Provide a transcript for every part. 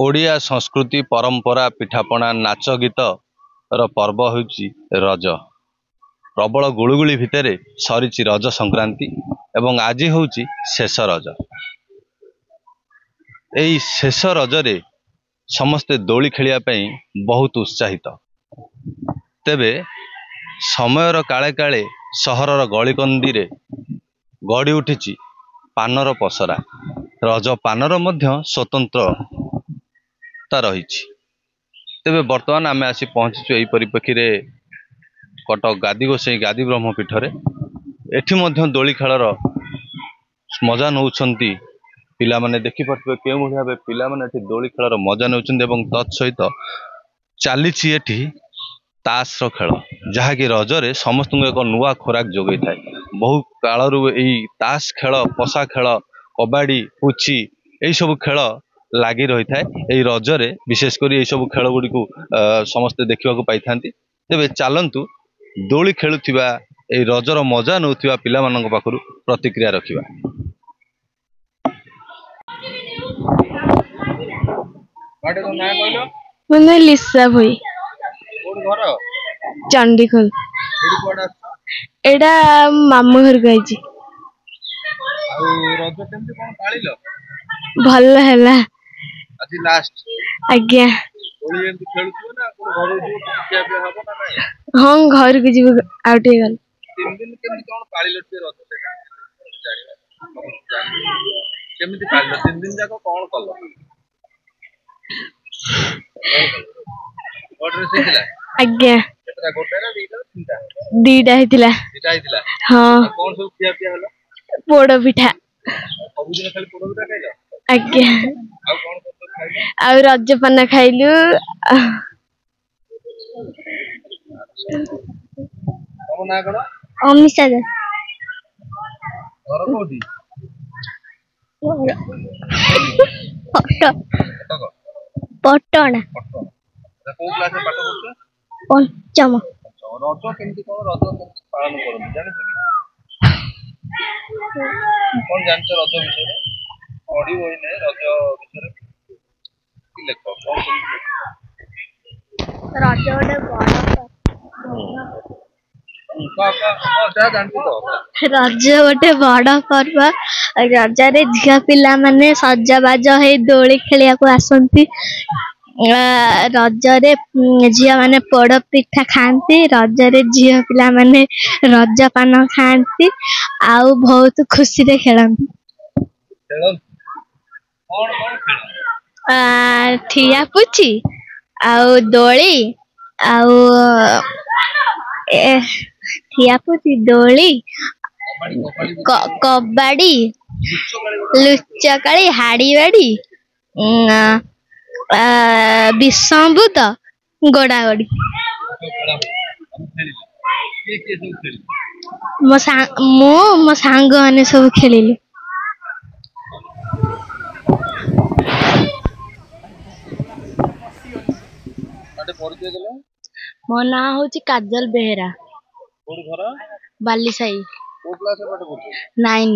ओडिया संस्कृति परंपरा पिठापना नाच गीत पर्व होउची रज। प्रबल गुळुगुळी भितरे सरीची रज संक्रांति एवं आज होउची शेष रज। एई शेष रजरे समस्ते दोली खेलिया पई बहुत उत्साहित। तेबे समयर काले काले सहरर गलिकंदी रे गड़ी उठिची पानर पसरा। रज पानर मध्य स्वतंत्रता रही। तेबे वर्तमान आमे आसी पहुंचीचु एई परिप्रेक्षी रे कटक गादी गोसाई गादी ब्रह्मपीठ रे। एठी मध्य दोली खेलर मजा नौछंती पिला माने। देखि पड़िबे के भाबे पिला माने एठी दोली खेलर मजा नौछंती एवं तत् सहित चालीछि एठी तास रो खेल, जहा कि रजरे समस्त एक नुआ खोराक जोगई थाए। बहु कालरू एई तास खेल, पसा खेल, कबाडी, पुची एई सब खेल लागी रही थाए। एई रजरे विशेषकर एई सब खेल गुडी को समस्ते देखिबा को पाई थांती। तेबे चलंतु दोली खेलुथिबा एई रजर मजा नउथिबा पिला मानक पाखरु प्रतिक्रिया रखिबा। बाटे को ना कहलो मने लिसा भई कोन घर चंडीखोल। एडी कोडा एडा मामू घर गईची। आ रज केमती कोन पाळिलो भल हैला आज लास्ट आज्ञा। दोली एमती खेलुथिबो ना कोन घर जो किया पे हबो ना नाही? हां घर के जीव आउटे गल। 3 दिन केमती कोन पाळिलो ते रज सेटा जानिबा केमती पाळिलो 3 दिन जाको कोन कलो ऑर्डर सिखला आज्ञा। केतरा गोटे ना दीटा तीनटा दीटा हितला। दीटा हितला हां कोन सब किया पे हलो पोड़ पिठा। सब दिन खाली पोड़ पिठा खाइलो आज्ञा। आ कोन सब खाइलो आ रज पाना खाइलु। तम ना कोन अमिषा दे घर कोठी पटो पटना को क्लास में पाठ पढछ पंचम। रज केमती कोन रज केमती पालन करन जानि कोन जानछ रज विषय पढी होई नै रज विषय की लेख कोन रज ओडे बड़ रज गोटे बड़ पर्व। रजरे झिया पिला माने सजबाज हे दोली खेलिया को आसंती। रजरे झिया माने पोड़ पिठा खाती। रजरे झिया पिला माने रज पान खाती आउ बहुत खुशी रे खेलंती। ठिया पुची आउ दोली आउ ठिया पुची दोली कबाड़ी लुचकाली हाड़ी बाड़ी विषमृत गोड़ागड़ी मो सांग माने सब खेलिलु। मो ना होची काजल बेहरा। कोन घर बाली साई को क्लास में पाठ पढछ 9।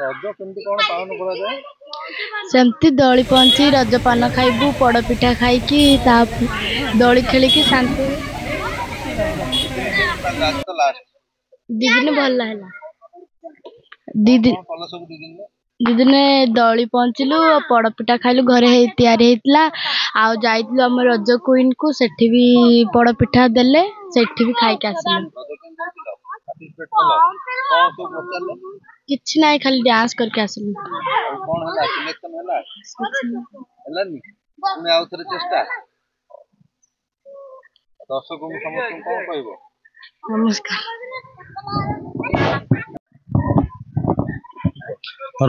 रज केमती कोन पालन करा जाय? सेमती दोली पहुंची रज पान खाइबू पोड़ पिठा खाई की ता दोली खेली की शांति आज तो लास्ट दीदी भल हैला। दीदी कल सब दिन दिन दोली पहुंचलु पोड़ पिठा खाइलु घरे तैयारी हेतला। आ जाइतलु हम रज क्वीन को सेठी भी पोड़ पिठा देले सेठी भी खाई के आसिलु। किछ नाही खाली डांस करके आसिलु। कोन होला सिलेक्शन होला नी तुमे आउ थरे चेष्टा दर्शक को समस्त कोन कहबो? नमस्कार।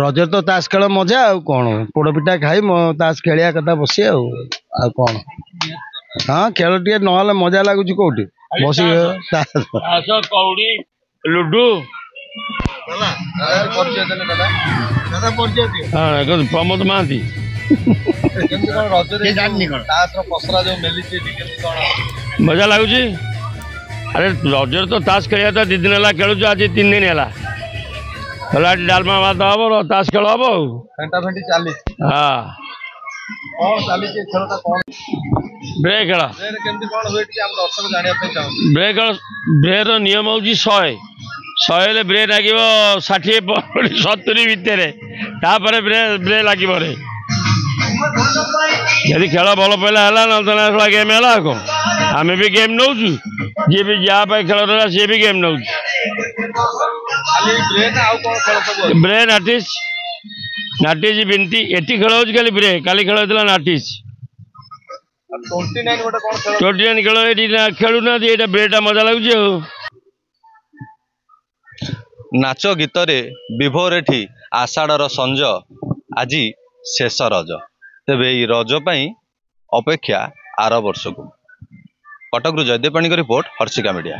रजर तो ताश खेल मजा आ कौन पोड़ पिठा खाई ताश खेलिया कथा बसी आ कौन। हाँ खेल टे ना मजा लगुच कौटी बस कौड़ी लुडू प्रमोद महांती मजा लगुच। अरे रजर तो ताश खेलिया तो 2 दिन है खेलुच आज 3 दिन है डालमा भात हम ताश खेल हम फेंटा फेंटी 40। हाँ ବ୍ରେ ଖେଳ ବ୍ରେ ଖେଳ ବ୍ରେର ନିୟମ ହେଉଛି 100 ହେଲେ ବ୍ରେ ଲାଗିବ 60 70 ଭିତରେ ତାପରେ ବ୍ରେ ଲାଗିବରେ ଯଦି ଖେଳ ଭଲ ପଇଲା ହେଲା ନହେଲେ ଗେମ୍ ହେଲା ଆଉ କ'ଣ ଆମେ ବି ଗେମ୍ ନେଉଛୁ ଯିଏ ବି ଯାହା ପାଇଁ ଖେଳ ରହିଲା ସିଏ ବି ଗେମ୍ ନେଉଛି ବ୍ରେ ନାଟିସ୍ ବିନ୍ତି ଏଠି ଖେଳ ହେଉଛି ଖାଲି ବ୍ରେ କାଲି ଖେଳ ହେଇଥିଲା ନାଟିସ୍ 29 ଖେଳ ଏଠି ଖେଳୁନାହାନ୍ତି ଏଇଟା ବ୍ରେଟା ମଜା ଲାଗୁଛି ଆଉ ନାଚ ଗୀତରେ ବିଭୋର ଏଠି ଆଷାଢ଼ର ସଞ୍ଜ ଆଜି ଶେଷ ରଜ ତେବେ ଏଇ ରଜ ପାଇଁ ଅପେକ୍ଷା ଆର ବର୍ଷକୁ। କଟକରୁ ଜୟଦେବ ପାଣିଙ୍କ ରିପୋର୍ଟ, ହର୍ଷିକା ମିଡ଼ିଆ।